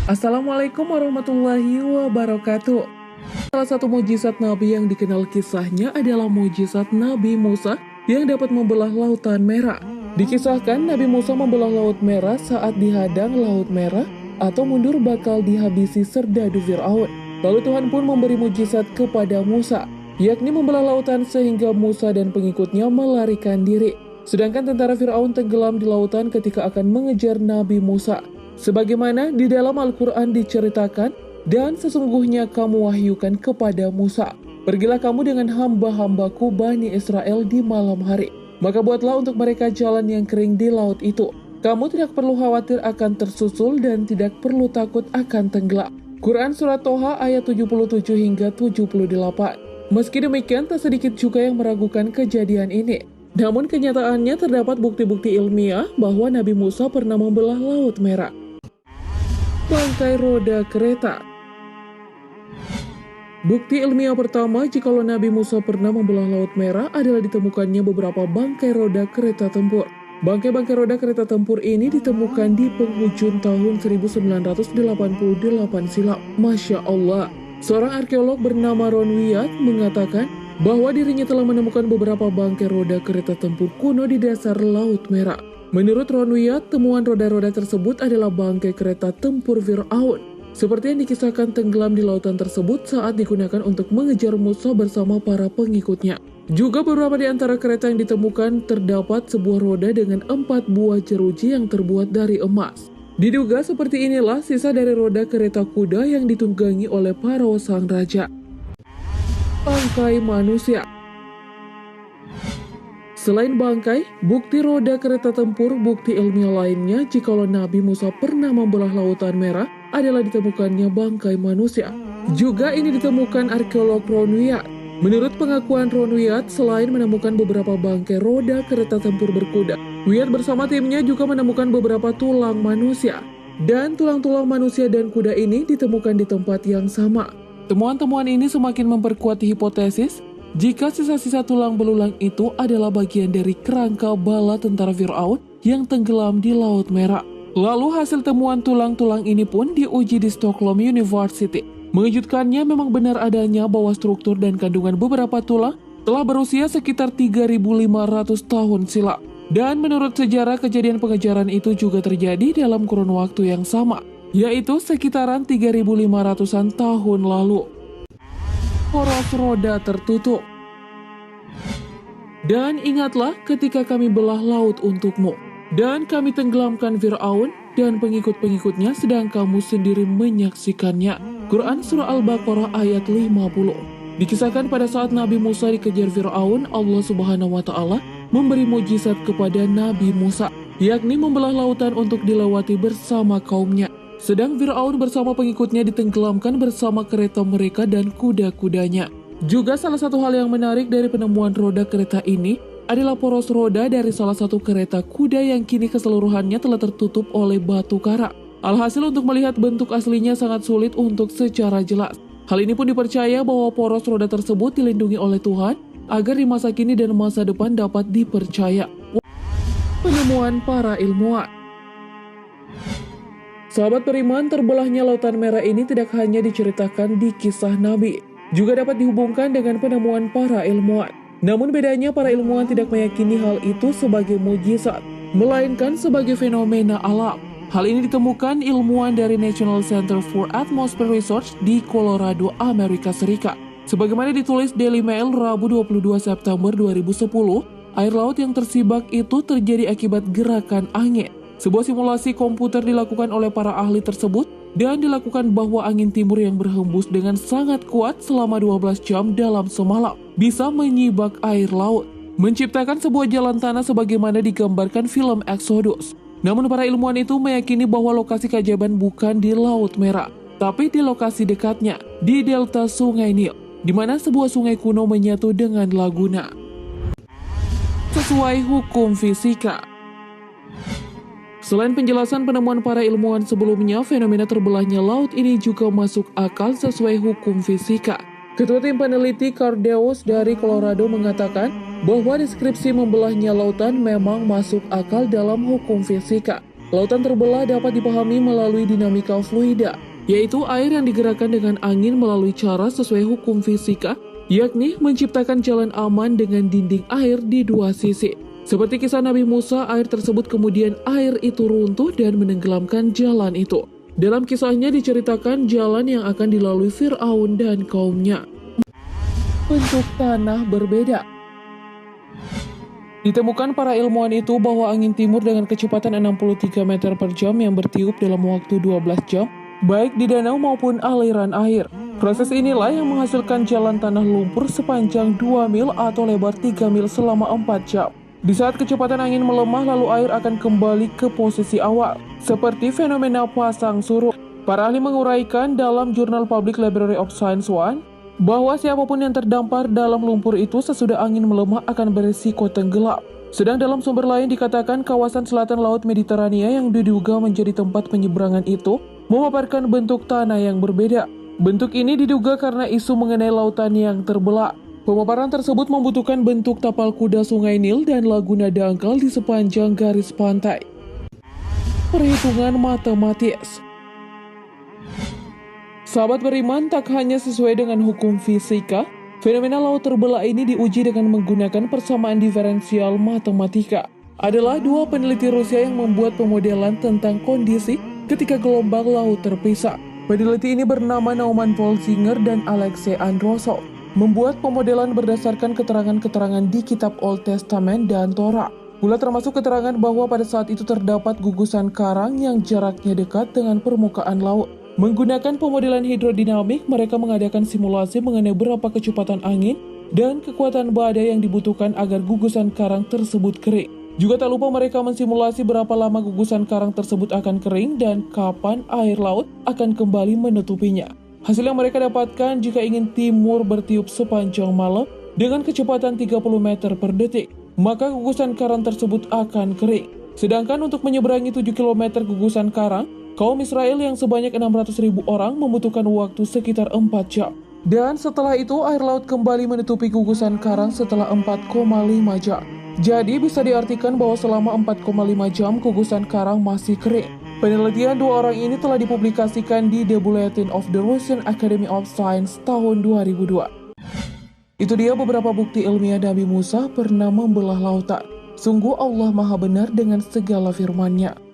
Assalamualaikum warahmatullahi wabarakatuh. Salah satu mukjizat Nabi yang dikenal kisahnya adalah mukjizat Nabi Musa yang dapat membelah Lautan Merah. Dikisahkan Nabi Musa membelah Laut Merah saat dihadang Laut Merah atau mundur bakal dihabisi serdadu Fir'aun. Lalu Tuhan pun memberi mukjizat kepada Musa, yakni membelah lautan sehingga Musa dan pengikutnya melarikan diri. Sedangkan tentara Fir'aun tenggelam di lautan ketika akan mengejar Nabi Musa. Sebagaimana di dalam Al-Quran diceritakan, dan sesungguhnya kamu wahyukan kepada Musa, pergilah kamu dengan hamba-hambaku Bani Israel di malam hari. Maka buatlah untuk mereka jalan yang kering di laut itu. Kamu tidak perlu khawatir akan tersusul dan tidak perlu takut akan tenggelam. Quran Surat Toha ayat 77 hingga 78. Meski demikian, tak sedikit juga yang meragukan kejadian ini. Namun kenyataannya terdapat bukti-bukti ilmiah bahwa Nabi Musa pernah membelah Laut Merah. Bangkai roda kereta. Bukti ilmiah pertama jikalau Nabi Musa pernah membelah Laut Merah adalah ditemukannya beberapa bangkai roda kereta tempur. Bangkai-bangkai roda kereta tempur ini ditemukan di penghujung tahun 1988 silam. Masya Allah. Seorang arkeolog bernama Ron Wyatt mengatakan bahwa dirinya telah menemukan beberapa bangkai roda kereta tempur kuno di dasar Laut Merah. Menurut Ron Wyatt, temuan roda-roda tersebut adalah bangkai kereta tempur Fir'aun, seperti yang dikisahkan tenggelam di lautan tersebut saat digunakan untuk mengejar Musa bersama para pengikutnya. Juga beberapa di antara kereta yang ditemukan terdapat sebuah roda dengan 4 buah jeruji yang terbuat dari emas. Diduga seperti inilah sisa dari roda kereta kuda yang ditunggangi oleh para sang raja. Bangkai manusia. Selain bangkai, bukti roda kereta tempur, bukti ilmiah lainnya jikalau Nabi Musa pernah membelah Lautan Merah adalah ditemukannya bangkai manusia. Juga ini ditemukan arkeolog Ron Wyatt. Menurut pengakuan Ron Wyatt, selain menemukan beberapa bangkai roda kereta tempur berkuda, Wyatt bersama timnya juga menemukan beberapa tulang manusia. Dan tulang-tulang manusia dan kuda ini ditemukan di tempat yang sama. Temuan-temuan ini semakin memperkuat hipotesis jika sisa-sisa tulang belulang itu adalah bagian dari kerangka bala tentara Fir'aun yang tenggelam di Laut Merah. Lalu hasil temuan tulang-tulang ini pun diuji di Stockholm University. Mengejutkannya memang benar adanya bahwa struktur dan kandungan beberapa tulang telah berusia sekitar 3.500 tahun silam. Dan menurut sejarah, kejadian pengejaran itu juga terjadi dalam kurun waktu yang sama, yaitu sekitaran 3.500-an tahun lalu. Poros roda tertutup. Dan ingatlah ketika kami belah laut untukmu, dan kami tenggelamkan Fir'aun dan pengikut-pengikutnya sedang kamu sendiri menyaksikannya. Quran Surah Al-Baqarah ayat 50. Dikisahkan pada saat Nabi Musa dikejar Fir'aun, Allah Subhanahu wa Ta'ala memberi mukjizat kepada Nabi Musa, yakni membelah lautan untuk dilewati bersama kaumnya. Sedang Fir'aun bersama pengikutnya ditenggelamkan bersama kereta mereka dan kuda-kudanya. Juga salah satu hal yang menarik dari penemuan roda kereta ini adalah poros roda dari salah satu kereta kuda yang kini keseluruhannya telah tertutup oleh batu karang. Alhasil untuk melihat bentuk aslinya sangat sulit untuk secara jelas. Hal ini pun dipercaya bahwa poros roda tersebut dilindungi oleh Tuhan agar di masa kini dan masa depan dapat dipercaya. Penemuan para ilmuwan. Sahabat beriman, terbelahnya Lautan Merah ini tidak hanya diceritakan di kisah Nabi, juga dapat dihubungkan dengan penemuan para ilmuwan. Namun bedanya para ilmuwan tidak meyakini hal itu sebagai mukjizat, melainkan sebagai fenomena alam. Hal ini ditemukan ilmuwan dari National Center for Atmospheric Research di Colorado, Amerika Serikat. Sebagaimana ditulis Daily Mail Rabu 22 September 2010, air laut yang tersibak itu terjadi akibat gerakan angin. Sebuah simulasi komputer dilakukan oleh para ahli tersebut dan dilakukan bahwa angin timur yang berhembus dengan sangat kuat selama 12 jam dalam semalam bisa menyibak air laut, menciptakan sebuah jalan tanah sebagaimana digambarkan film Exodus. Namun para ilmuwan itu meyakini bahwa lokasi keajaiban bukan di Laut Merah, tapi di lokasi dekatnya, di delta Sungai Nil, di mana sebuah sungai kuno menyatu dengan laguna. Sesuai hukum fisika. Selain penjelasan penemuan para ilmuwan sebelumnya, fenomena terbelahnya laut ini juga masuk akal sesuai hukum fisika. Ketua tim peneliti Cardeus dari Colorado mengatakan bahwa deskripsi membelahnya lautan memang masuk akal dalam hukum fisika. Lautan terbelah dapat dipahami melalui dinamika fluida, yaitu air yang digerakkan dengan angin melalui cara sesuai hukum fisika, yakni menciptakan jalan aman dengan dinding air di dua sisi. Seperti kisah Nabi Musa, air tersebut kemudian air itu runtuh dan menenggelamkan jalan itu. Dalam kisahnya diceritakan jalan yang akan dilalui Fir'aun dan kaumnya. Bentuk tanah berbeda. Ditemukan para ilmuwan itu bahwa angin timur dengan kecepatan 63 meter per jam yang bertiup dalam waktu 12 jam, baik di danau maupun aliran air. Proses inilah yang menghasilkan jalan tanah lumpur sepanjang 2 mil atau lebar 3 mil selama 4 jam. Di saat kecepatan angin melemah, lalu air akan kembali ke posisi awal, seperti fenomena pasang surut. Para ahli menguraikan dalam jurnal Public Library of Science 1, bahwa siapapun yang terdampar dalam lumpur itu sesudah angin melemah akan berisiko tenggelam. Sedang dalam sumber lain dikatakan kawasan selatan Laut Mediterania yang diduga menjadi tempat penyeberangan itu memaparkan bentuk tanah yang berbeda. Bentuk ini diduga karena isu mengenai lautan yang terbelah. Pemaparan tersebut membutuhkan bentuk tapal kuda Sungai Nil dan laguna dangkal di sepanjang garis pantai. Perhitungan matematis. Sahabat beriman, tak hanya sesuai dengan hukum fisika, fenomena laut terbelah ini diuji dengan menggunakan persamaan diferensial matematika. Adalah dua peneliti Rusia yang membuat pemodelan tentang kondisi ketika gelombang laut terpisah. Peneliti ini bernama Nauman Polzinger dan Alexei Androsov, membuat pemodelan berdasarkan keterangan-keterangan di kitab Old Testament dan Torah. Pula termasuk keterangan bahwa pada saat itu terdapat gugusan karang yang jaraknya dekat dengan permukaan laut. Menggunakan pemodelan hidrodinamik, mereka mengadakan simulasi mengenai berapa kecepatan angin dan kekuatan badai yang dibutuhkan agar gugusan karang tersebut kering. Juga tak lupa mereka mensimulasi berapa lama gugusan karang tersebut akan kering dan kapan air laut akan kembali menutupinya. Hasil yang mereka dapatkan, jika ingin timur bertiup sepanjang malam dengan kecepatan 30 meter per detik, maka gugusan karang tersebut akan kering. Sedangkan untuk menyeberangi 7 km gugusan karang, kaum Israel yang sebanyak 600.000 orang membutuhkan waktu sekitar 4 jam. Dan setelah itu air laut kembali menutupi gugusan karang setelah 4,5 jam. Jadi bisa diartikan bahwa selama 4,5 jam gugusan karang masih kering. Penelitian dua orang ini telah dipublikasikan di The Bulletin of the Russian Academy of Science tahun 2002. Itu dia beberapa bukti ilmiah Nabi Musa pernah membelah lautan. Sungguh Allah Maha Benar dengan segala firman-Nya.